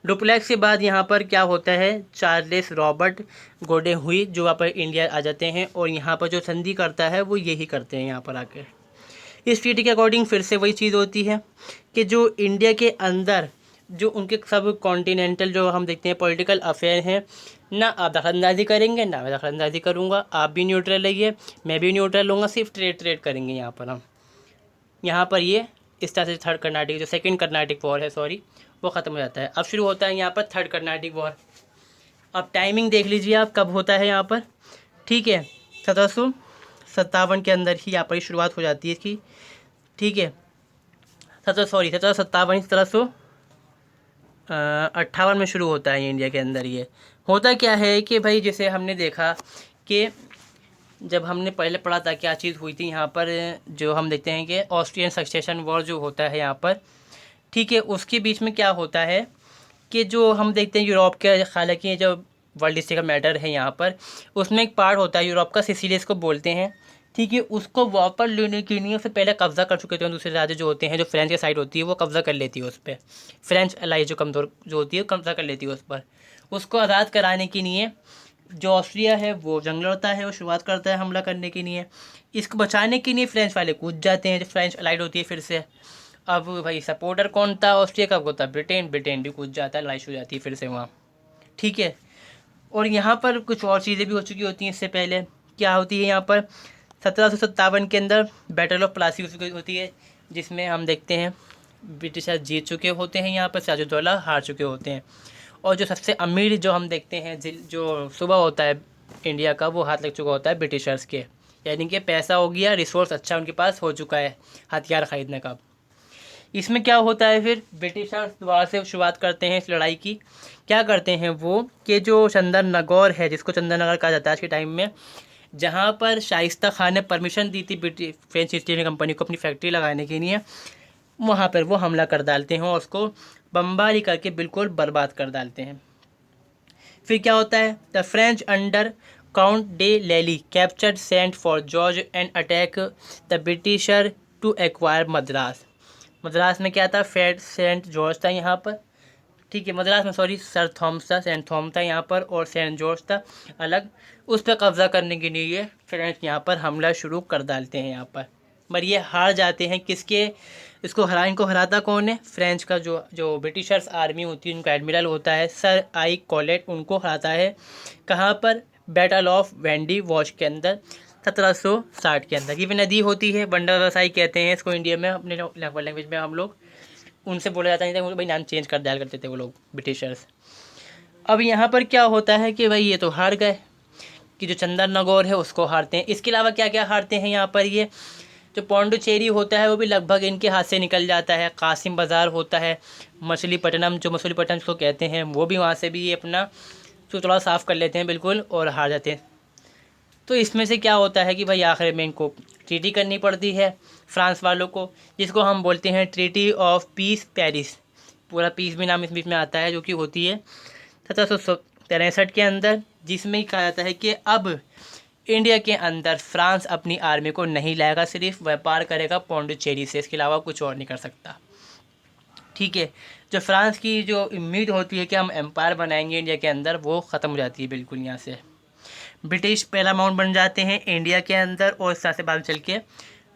डुप्लेक्स के बाद यहाँ पर क्या होता है? चार्ल्स रॉबर्ट गोडे हुई जो वहाँ पर इंडिया आ जाते हैं, और यहाँ पर जो संधि करता है वो यही करते हैं यहाँ पर आकर। इस ट्रीटी के अकॉर्डिंग फिर से वही चीज़ होती है कि जो इंडिया के अंदर जो उनके सब कॉन्टिनेंटल जो हम देखते हैं पॉलिटिकल अफेयर हैं, ना आप दखलंदाजी करेंगे ना मैं दखलंदाजी करूँगा, आप भी न्यूट्रल रहिए मैं भी न्यूट्रल रहूँगा, सिर्फ ट्रेड करेंगे यहाँ पर हम। यहाँ पर ये इस तरह से थर्ड कर्नाटिक, जो सेकंड कर्नाटिक वॉर है सॉरी, वो ख़त्म हो जाता है। अब शुरू होता है यहाँ पर थर्ड कर्नाटिक वॉर। अब टाइमिंग देख लीजिए आप कब होता है यहाँ पर। ठीक है, 1757 के अंदर ही यहाँ पर शुरुआत हो जाती है इसकी। ठीक है, 1757 1758 में शुरू होता है इंडिया के अंदर। ये होता क्या है कि भाई जैसे हमने देखा कि जब हमने पहले पढ़ा था क्या चीज़ हुई थी यहाँ पर, जो हम देखते हैं कि ऑस्ट्रियन सक्सेशन वॉर जो होता है यहाँ पर, ठीक है, उसके बीच में क्या होता है कि जो हम देखते हैं यूरोप के, हालांकि जो वर्ल्ड हिस्ट्री का मैटर है यहाँ पर, उसमें एक पार्ट होता है यूरोप का, सिसिलियस को बोलते हैं। ठीक है, उसको वापस लेने के लिए उससे पहले कब्ज़ा कर चुके थे दूसरे राज्य जो होते हैं, जो फ्रेंच की साइड होती है वो कब्ज़ा कर लेती है उस पर, फ्रेंच अलाई जो कमज़ोर जो होती है कब्ज़ा कर लेती है उस पर। उसको आज़ाद कराने के लिए जो ऑस्ट्रिया है वो जंग लड़ता है, वो शुरुआत करता है हमला करने के लिए। इसको बचाने के लिए फ्रेंच वाले कूद जाते हैं, जो फ्रेंच अलाइड होती है फिर से। अब भाई सपोर्टर कौन था ऑस्ट्रिया का? वो था ब्रिटेन, ब्रिटेन भी कूद जाता है, लड़ाई शुरू हो जाती है फिर से वहाँ। ठीक है, और यहाँ पर कुछ और चीज़ें भी हो चुकी होती हैं इससे पहले। क्या होती है यहाँ पर? 1757 के अंदर बैटल ऑफ प्लासी होती है, जिसमें हम देखते हैं ब्रिटिशर्स जीत चुके होते हैं, यहाँ पर सिराजुद्दौला हार चुके होते हैं, और जो सबसे अमीर जो हम देखते हैं जो सुबह होता है इंडिया का, वो हाथ लग चुका होता है ब्रिटिशर्स के, यानी कि पैसा हो गया, रिसोर्स अच्छा उनके पास हो चुका है हथियार ख़रीदने का। इसमें क्या होता है फिर? ब्रिटिशर्स दोबारा से शुरुआत करते हैं इस लड़ाई की। क्या करते हैं वो कि जो चंदननगौर है, जिसको चंदननगर कहा जाता है आज के टाइम में, जहाँ पर शाइस्ता खान ने परमिशन दी थी फ्रेंच ईस्ट इंडिया कंपनी को अपनी फैक्ट्री लगाने के लिए, वहाँ पर वो हमला कर डालते हैं और उसको बमबारी करके बिल्कुल बर्बाद कर डालते हैं। फिर क्या होता है, the French under count de Lally captured saint for George and attack the britisher to acquire Madras. Madras में क्या था, सेंट जॉर्ज था यहाँ पर, ठीक है, मद्रास में सॉरी सर थॉमस था, सेंट थॉमस था यहाँ पर, और सेंट जॉर्ज था अलग। उस पर कब्जा करने के लिए ये फ्रेंच यहाँ पर हमला शुरू कर डालते हैं यहाँ पर ये हार जाते हैं। किसके, इनको हराता कौन है, फ्रेंच का जो ब्रिटिशर्स आर्मी होती है, उनका एडमिरल होता है सर आई कॉलेट, उनको हराता है। कहाँ पर, बैटल ऑफ वेंडी वॉच के अंदर 1760 के अंदर। ये भी नदी होती है, बंडर रसाई कहते हैं इसको इंडिया में, अपने लैंग्वेज में हम लोग उनसे बोला जाता नहीं था, भाई नाम चेंज कर दिया करते थे वो लोग ब्रिटिशर्स। अब यहाँ पर क्या होता है कि भाई ये तो हार गए, कि जो चंदननगौर है उसको हारते हैं। इसके अलावा क्या क्या हारते हैं यहाँ पर, ये जो पौंडुचेरी होता है वो भी लगभग इनके हाथ से निकल जाता है। कासिम बाज़ार होता है, मछलीपट्टनम जो मछलीपट्टनम इसको कहते हैं, वो भी वहाँ से भी ये अपना थोड़ा साफ़ कर लेते हैं बिल्कुल और हार जाते हैं। तो इसमें से क्या होता है कि भाई आखिर में इनको ट्रीटी करनी पड़ती है फ्रांस वालों को, जिसको हम बोलते हैं ट्रीटी ऑफ पीस पेरिस। पूरा पीस भी नाम इस बीच में आता है, जो कि होती है 1763 के अंदर, जिसमें कहा जाता है कि अब इंडिया के अंदर फ्रांस अपनी आर्मी को नहीं लाएगा, सिर्फ व्यापार करेगा पौंडुचेरी से, इसके अलावा कुछ और नहीं कर सकता। ठीक है, जो फ्रांस की जो उम्मीद होती है कि हम एम्पायर बनाएंगे इंडिया के अंदर, वो ख़त्म हो जाती है बिल्कुल यहाँ से। ब्रिटिश पैरामाउंट बन जाते हैं इंडिया के अंदर, और इस तरह से बाद चल के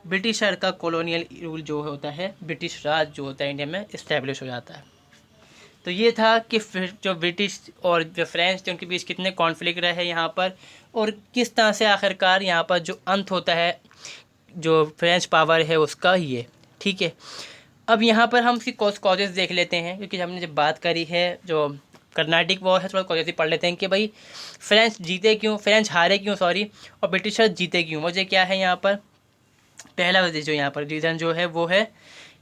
ब्रिटिशर का कॉलोनियल रूल जो होता है, ब्रिटिश राज जो होता है इंडिया में इस्टेब्लिश हो जाता है। तो ये था कि फिर जो ब्रिटिश और जो फ्रेंच थे उनके बीच कितने कॉन्फ्लिक्ट रहे यहाँ पर, और किस तरह से आखिरकार यहाँ पर जो अंत होता है जो फ्रेंच पावर है उसका, ये ठीक है। अब यहाँ पर हम इसकी कॉजेज़ देख लेते हैं, क्योंकि हमने जब बात करी है जो कर्नाटिक वॉर है, थोड़ा कॉजेज़ ही पढ़ लेते हैं कि भाई फ्रेंच जीते क्यों, फ्रेंच हारे क्यों सॉरी, और ब्रिटिशर्स जीते क्यों। वजह क्या है यहाँ पर, पहला वजह जो यहाँ पर रीज़न जो है वो है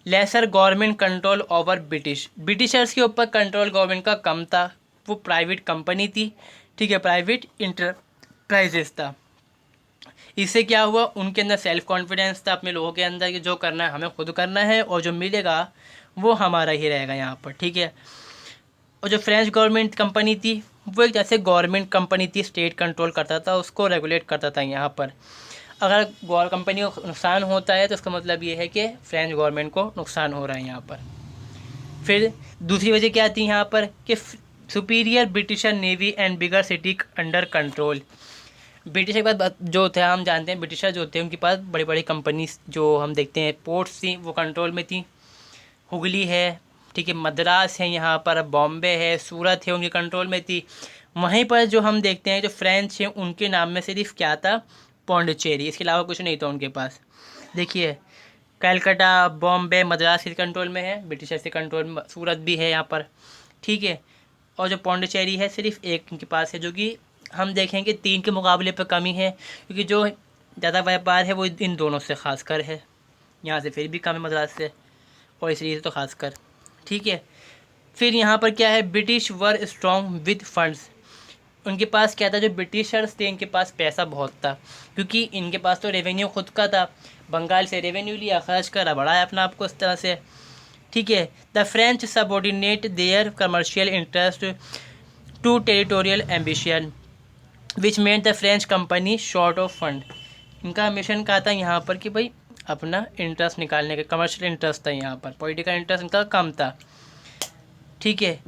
lesser government control over Britishers के ऊपर कंट्रोल गवर्नमेंट का कम था, वो प्राइवेट कंपनी थी, ठीक है, प्राइवेट इंटरप्राइजेस था। इससे क्या हुआ, उनके अंदर सेल्फ कॉन्फिडेंस था अपने लोगों के अंदर कि जो करना है हमें खुद करना है, और जो मिलेगा वो हमारा ही रहेगा यहाँ पर, ठीक है। और जो फ्रेंच गवर्नमेंट कंपनी थी वो एक जैसे गवर्नमेंट कंपनी थी, स्टेट कंट्रोल करता था, उसको रेगुलेट करता था यहाँ पर। अगर कंपनी को नुकसान होता है तो उसका मतलब ये है कि फ्रेंच गवर्नमेंट को नुकसान हो रहा है यहाँ पर। फिर दूसरी वजह क्या थी यहाँ पर कि superior britisher navy and bigger city under control. Britisher के पास जो थे, हम जानते हैं ब्रिटिशर जो थे उनके पास बड़ी बड़ी कंपनीज जो हम देखते हैं पोर्ट्स थी, वो कंट्रोल में थी। हुगली है, ठीक है, मद्रास है, यहाँ पर बॉम्बे है, सूरत है, उनके कंट्रोल में थी। वहीं पर जो हम देखते हैं जो फ्रेंच हैं उनके नाम में सिर्फ क्या था, पौंडुचेरी, इसके अलावा कुछ नहीं था उनके पास। देखिए कलकत्ता, बॉम्बे, मद्रास के कंट्रोल में है, ब्रिटिशर्स के कंट्रोल में सूरत भी है यहाँ पर, ठीक है। और जो पौंडुचेरी है सिर्फ एक इनके पास है, जो कि हम देखेंगे 3 के मुकाबले पर कमी है, क्योंकि जो ज़्यादा व्यापार है वो इन दोनों से खास कर है, यहाँ से फिर भी कम है मद्रास से, और इसलिए तो खास कर, ठीक है। फिर यहाँ पर क्या है, British were strong with funds. उनके पास क्या था, जो ब्रिटिशर्स थे इनके पास पैसा बहुत था, क्योंकि इनके पास तो रेवेन्यू खुद का था, बंगाल से रेवेन्यू लिया, खर्च करा, बढ़ाया अपना आपको इस तरह से, ठीक है। The French subordinate their commercial interest to territorial ambition which made the French company short of fund. इनका मिशन क्या था यहाँ पर कि भाई अपना इंटरेस्ट निकालने का, कमर्शियल इंटरेस्ट था यहाँ पर, पॉलिटिकल इंटरेस्ट इनका कम था, ठीक है।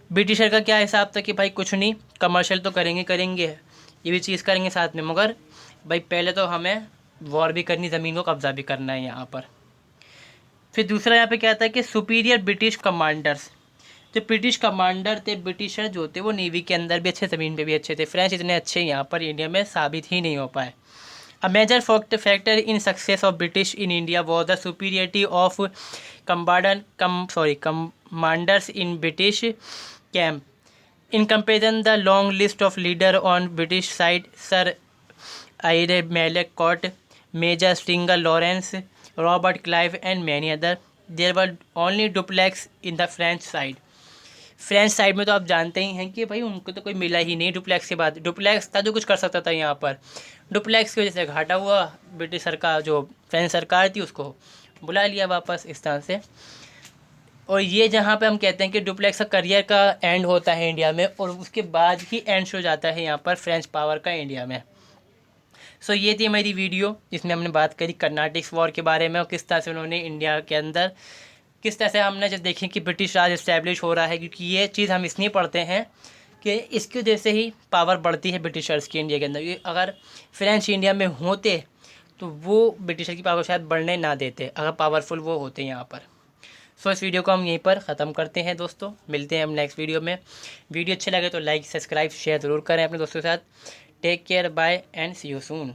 ब्रिटिशर का क्या हिसाब था कि भाई कुछ नहीं, कमर्शियल तो करेंगे, ये भी चीज़ करेंगे साथ में, मगर भाई पहले तो हमें वॉर भी करनी, ज़मीन को कब्जा भी करना है यहाँ पर। फिर दूसरा यहाँ पे क्या था कि सुपीरियर ब्रिटिश कमांडर्स, जो ब्रिटिश कमांडर थे, ब्रिटिशर जो थे वो नेवी के अंदर भी अच्छे, ज़मीन पे भी अच्छे थे। फ्रेंच इतने अच्छे यहाँ पर इंडिया में साबित ही नहीं हो पाए। A major factor in success of British in India was the superiority of commanders in British camp in comparison the long list of leader on British side, sir Eyre Malecot, major Stringer Lawrence, Robert Clive and many other. There were only Dupleix in the French side. French side में तो आप जानते ही हैं कि भाई उनको तो कोई मिला ही नहीं डुप्लेक्स के बाद। डुप्लेक्स था जो कुछ कर सकता था यहाँ पर, डुप्लेक्स की वजह से घाटा हुआ, ब्रिटिश सरकार जो फ्रेंच सरकार थी उसको बुला लिया वापस इस तरह से। और ये जहाँ पे हम कहते हैं कि डुप्लेक्स का करियर का एंड होता है इंडिया में, और उसके बाद ही एंड हो जाता है यहाँ पर फ्रेंच पावर का इंडिया में। सो ये थी हमारी वीडियो जिसमें हमने बात करी कर्नाटिक्स वॉर के बारे में और किस तरह से उन्होंने इंडिया के अंदर किस तरह से हमने जब देखें कि ब्रिटिश राज इस्टेब्लिश हो रहा है, क्योंकि ये चीज़ हम इसलिए पढ़ते हैं कि इसकी वजह से ही पावर बढ़ती है ब्रिटिशर्स की इंडिया के अंदर। ये अगर फ्रेंच इंडिया में होते तो वो ब्रिटिशर की पावर शायद बढ़ने ना देते, अगर पावरफुल वो होते यहाँ पर। सो इस वीडियो को हम यहीं पर ख़त्म करते हैं दोस्तों, मिलते हैं हम नेक्स्ट वीडियो में। वीडियो अच्छे लगे तो लाइक सब्सक्राइब शेयर ज़रूर करें अपने दोस्तों के साथ। Take care, bye and see you soon.